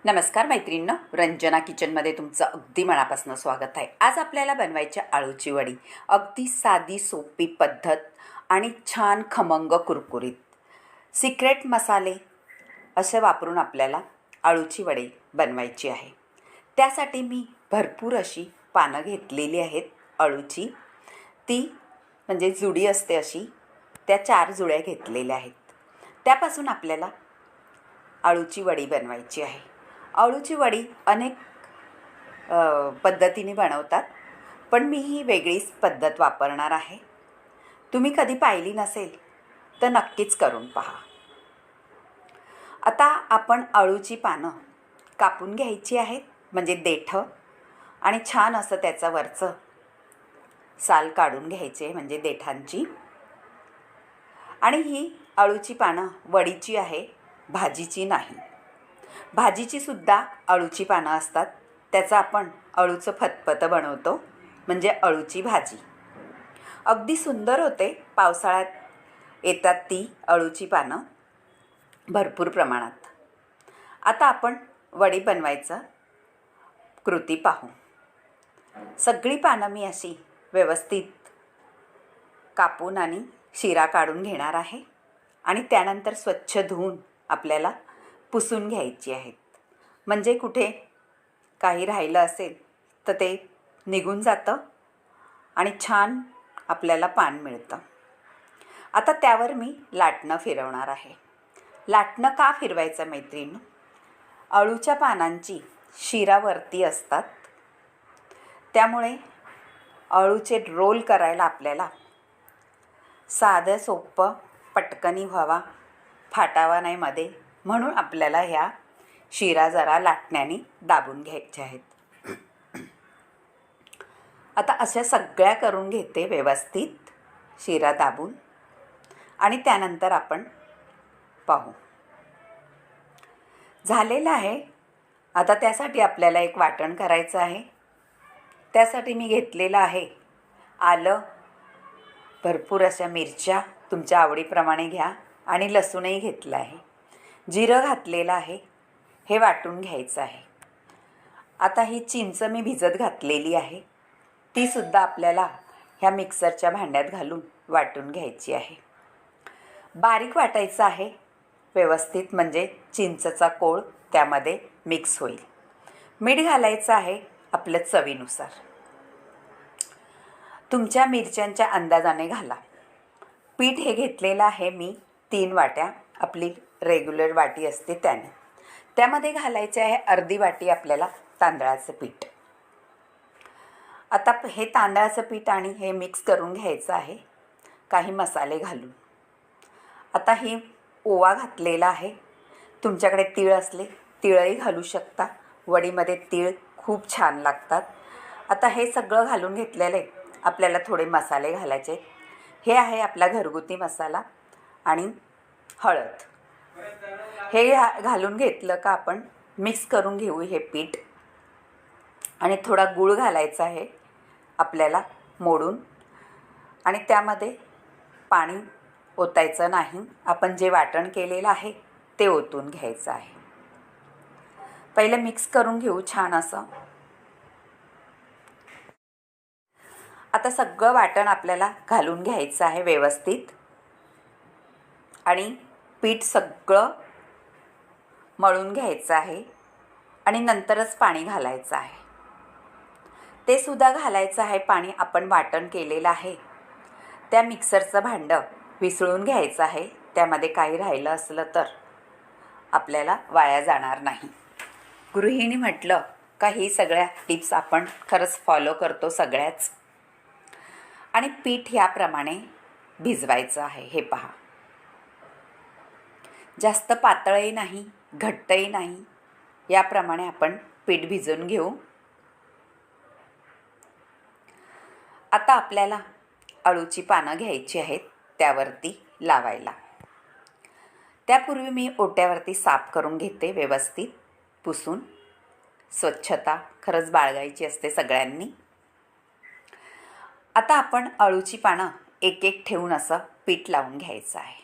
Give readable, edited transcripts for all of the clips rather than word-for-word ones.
नमस्कार मैत्रिणींनो, रंजना किचनमध्ये तुमचं अगदी मनापासून स्वागत आहे। आज आपल्याला बनवायची आळूची वडी। अगदी साधी सोपी पद्धत आणि छान खमंग कुरकुरीत सिक्रेट मसाले असे वापरून आपल्याला आळूची वडी बनवायची आहे। त्यासाठी मी भरपूर अशी पानं घेतलेली आहेत आळूची। ती म्हणजे जुडी असते अशी, त्या 4 जुड्या घेतलेल्या आहेत। त्यापासून आपल्याला आळूची वडी बनवायची आहे। आळूची वडी अनेक पद्धतीने बनवतात, पण मी ही वेगळीच पद्धत वापरणार आहे। तुम्ही कधी पाहिली नसेल तर नक्कीच करून पहा। आता आपण आळूची पानं कापून घ्यायची आहेत, म्हणजे देठं, आणि छान असं त्याचं वरचं साल काढून घ्यायचे, म्हणजे देठांची। आणि ही आळूची पानं वडीची आहे, भाजीची नाही। भाजीची सुद्धा आळूची पानं असतात, त्याचं आपण अळूचं फतफतं बनवतो, म्हणजे अळूची भाजी। अगदी सुंदर होते, पावसाळ्यात येतात ती अळूची पानं भरपूर प्रमाणात। आता आपण वडी बनवायचं कृती पाहू। सगळी पानं मी अशी व्यवस्थित कापून आणि शिरा काढून घेणार आहे, आणि त्यानंतर स्वच्छ धुवून आपल्याला पुसून घ्यायची आहेत, म्हणजे कुठे काही राहिलं असेल तर ते निघून जातं आणि छान आपल्याला पान मिळतं। आता त्यावर मी लाटणं फिरवणार आहे। लाटणं का फिरवायचं मैत्रिणी? अळूच्या पानांची शिरावरती असतात, त्यामुळे अळूचे रोल करायला आपल्याला साधं सोपं पटकनी व्हावा, फाटावा नाही मध्ये, म्हणून आपल्याला ह्या शिरा जरा लाटण्याने दाबून घ्यायच्या आहेत। आता अशा सगळ्या करून घेते व्यवस्थित शिरा दाबून, आणि त्यानंतर आपण पाहू। झालेलं आहे। आता त्यासाठी आपल्याला एक वाटण करायचं आहे। त्यासाठी मी घेतलेलं आहे आलं, भरपूर अशा मिरच्या तुमच्या आवडीप्रमाणे घ्या, आणि लसूणही घेतलं आहे, जिरं घातलेलं आहे, हे वाटून घ्यायचं आहे। आता ही चिंच मी भिजत घातलेली आहे, ती सुद्धा आपल्याला ह्या मिक्सरच्या भांड्यात घालून वाटून घ्यायची आहे। बारीक वाटायचं आहे व्यवस्थित, म्हणजे चिंचचा कोळ त्यामध्ये मिक्स होईल। मीठ घालायचं आहे आपल्या चवीनुसार, तुमच्या मिरच्यांच्या अंदाजाने घाला। पीठ हे घेतलेलं आहे मी 3 वाट्या, आपली रेग्युलर वाटी असते त्याने। त्यामध्ये घालायचे आहे अर्धी वाटी आपल्याला तांदळाचं पीठ। आता हे तांदळाचं पीठ आणि हे मिक्स करून घ्यायचं आहे काही मसाले घालून। आता ही ओवा घातलेला आहे, तुमच्याकडे तीळ असले तीळही घालू शकता, वडीमध्ये तीळ खूप छान लागतात। आता हे सगळं घालून घेतलेलं आहे, आपल्याला थोडे मसाले घालायचे। हे आहे आपला घरगुती मसाला आणि हळद। हे घालून घेतलं का आपण मिक्स करून घेऊ हे पीठ, आणि थोडा गूळ घालायचा आहे आपल्याला मोडून, आणि त्यामध्ये पाणी ओतायचं नाही, आपण जे वाटण केलेलं आहे ते ओतून घ्यायचं आहे। पहिले मिक्स करून घेऊ छान असं। आता सगळं वाटण आपल्याला घालून घ्यायचं आहे व्यवस्थित, आणि पीठ सगळं मळून घ्यायचं आहे, आणि नंतरच पाणी घालायचं आहे। ते सुद्धा घालायचं आहे पाणी आपण वाटण केलेलं आहे त्या मिक्सरचं भांडं विसळून घ्यायचं आहे, त्यामध्ये काही राहिलं असलं तर आपल्याला वाया जाणार नाही। गृहिणी म्हटलं का ही सगळ्या टिप्स आपण खरंच फॉलो करतो सगळ्याच। आणि पीठ याप्रमाणे भिजवायचं आहे, हे पहा, जास्त पातळही नाही घट्टही नाही, याप्रमाणे आपण पीठ भिजवून घेऊ। आता आपल्याला अळूची पानं घ्यायची आहेत त्यावरती लावायला। त्यापूर्वी मी ओट्यावरती साफ करून घेते व्यवस्थित पुसून। स्वच्छता खरंच बाळगायची असते सगळ्यांनी। आता आपण अळूची पानं एक एक ठेवून असं पीठ लावून घ्यायचं आहे।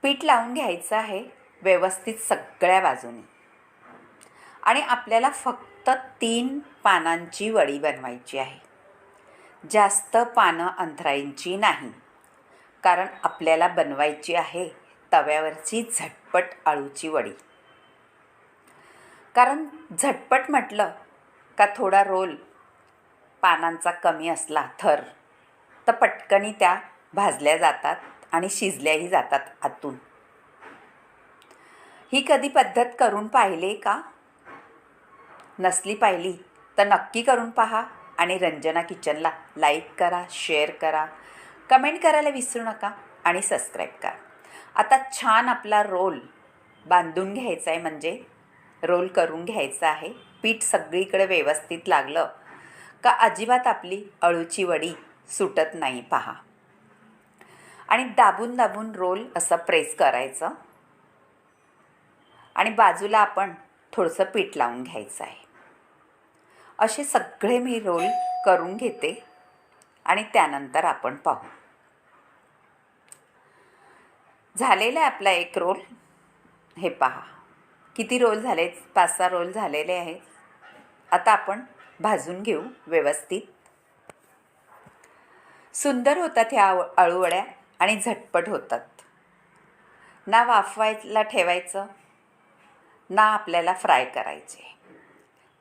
पीठ लावून घ्यायचं आहे व्यवस्थित सगळ्या बाजूनी. आणि आपल्याला फक्त 3 पानांची वडी बनवायची आहे. जास्त पानं अंथरायची नाही, कारण आपल्याला बनवायची आहे तव्यावरची झटपट अळूची वडी. कारण झटपट म्हटलं का थोडा रोल पानांचा कमी असला थर तर पटकनी त्या भाजल्या जातात आणि शिजल्याही जातात आतून. ही कधी पद्धत करून पाहिली का? नसली पाहिली तर नक्की करून पहा आणि रंजना किचनला लाईक करा, शेअर करा, कमेंट करायला विसरू नका आणि सबस्क्राईब करा. आता छान आपला रोल बांधून घ्यायचा आहे, म्हणजे रोल करून घ्यायचा आहे. पीठ सगळीकडे व्यवस्थित लागलं का अजिबात आपली अळूची वडी सुटत नाही पहा. आणि दाबून दाबून रोल असं प्रेस करायचं आणि बाजूला आपण थोडंसं पीठ लावून घ्यायचं आहे. असे सगळे मी रोल करून घेते आणि त्यानंतर आपण पाहू. झालेला आहे आपला एक रोल. हे पहा किती रोल झाले, 5-6 रोल झालेले आहेत. आता आपण भाजून घेऊ व्यवस्थित. सुंदर होतात ह्या अळूवड्या आणि झटपट होतात. ना वाफवायला ठेवायचं ना आपल्याला फ्राय करायचे.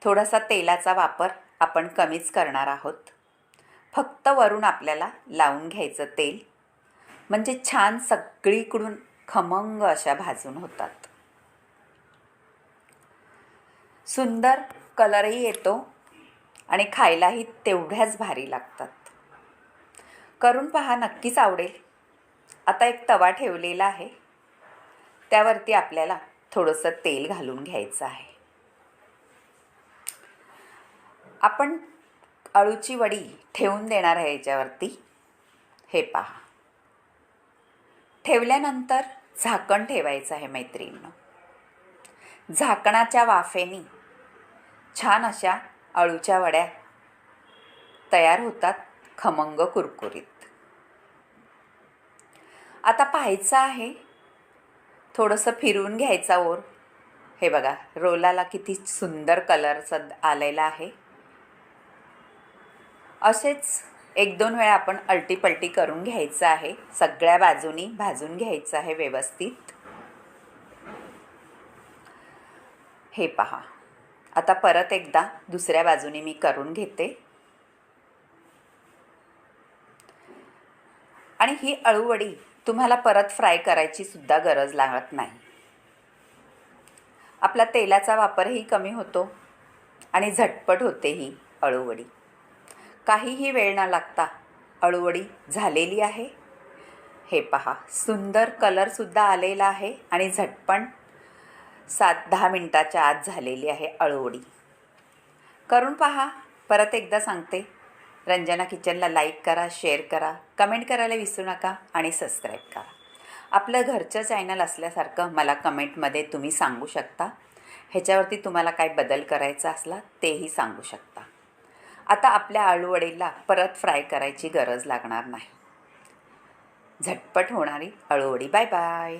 थोडासा तेलाचा वापर आपण कमीच करणार आहोत. फक्त वरून आपल्याला लावून घ्यायचं तेल, म्हणजे छान सगळीकडून खमंग अशा भाजून होतात. सुंदर कलरही येतो आणि खायलाही तेवढ्याच भारी लागतात. करून पहा, नक्कीच आवडेल. आता एक तवा ठेवलेला आहे, त्यावरती आपल्याला थोडंसं तेल घालून घ्यायचं आहे. आपण अळूची वडी ठेवून देणार आहे याच्यावरती. हे पहा, ठेवल्यानंतर झाकण ठेवायचं आहे मैत्रिणींनो. झाकणाच्या वाफेने छान अशा अळूच्या वड्या तयार होतात, खमंग कुरकुरीत. आता पाहायचं आहे, थोडंसं फिरवून घ्यायचा ओर. हे बघा रोलाला किती सुंदर कलर आलेला आहे. असेच 1-2 वेळा आपण अलटीपलटी करून घ्यायचं आहे. सगळ्या बाजूनी भाजून घ्यायचं आहे व्यवस्थित. हे पहा, आता परत एकदा दुसऱ्या बाजूनी मी करून घेते. आणि ही अळूवडी तुम्हाला परत फ्राय करायची सुद्धा गरज लागत नाही. आपला तेलाचा वापरही कमी होतो आणि झटपट होते ही अळूवडी. काहीही वेळ न लागता अळूवडी झालेली आहे. हे पहा, सुंदर कलरसुद्धा आलेला आहे आणि झटपट 7-10 मिनिटाच्या आत झालेली आहे अळूवडी. करून पहा. परत एकदा सांगते, रंजना किचनला लाईक करा, शेअर करा, कमेंट करायला विसरू नका आणि सबस्क्राईब करा. आपलं घरचं चॅनल असल्यासारखं मला कमेंटमध्ये तुम्ही सांगू शकता. ह्याच्यावरती तुम्हाला काय बदल करायचा असला तेही सांगू शकता. आता आपल्या अळूवडीला परत फ्राय करायची गरज लागणार नाही. झटपट होणारी अळूवडी. Bye bye.